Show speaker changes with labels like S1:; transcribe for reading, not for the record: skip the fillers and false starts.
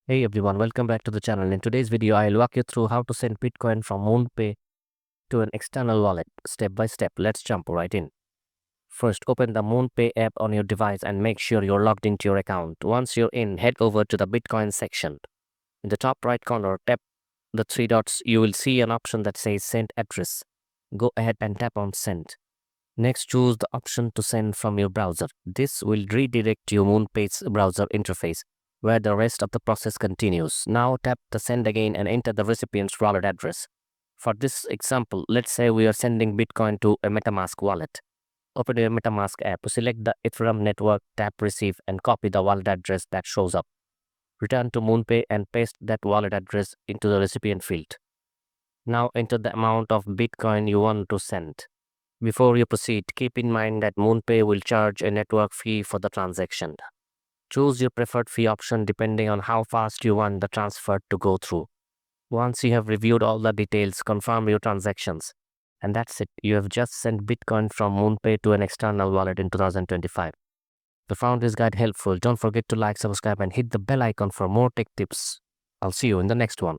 S1: Hey everyone, welcome back to the channel. In today's video, I'll walk you through how to send Bitcoin from Moonpay to an external wallet, step by step. Let's jump right in. First, open the Moonpay app on your device and make sure you're logged into your account. Once you're in, head over to the Bitcoin section. In the top right corner, tap the three dots. You will see an option that says Send Address. Go ahead and tap on Send. Next, choose the option to send from your browser. This will redirect you Moonpay's browser interface, where the rest of the process continues. Now tap the send again and enter the recipient's wallet address. For this example, let's say we are sending Bitcoin to a MetaMask wallet. Open your MetaMask app, select the Ethereum network, tap receive and copy the wallet address that shows up. Return to Moonpay and paste that wallet address into the recipient field. Now enter the amount of Bitcoin you want to send. Before you proceed, keep in mind that Moonpay will charge a network fee for the transaction. Choose your preferred fee option depending on how fast you want the transfer to go through. Once you have reviewed all the details, confirm your transactions. And that's it. You have just sent Bitcoin from Moonpay to an external wallet in 2025. If you found this guide helpful, don't forget to like, subscribe, and hit the bell icon for more tech tips. I'll see you in the next one.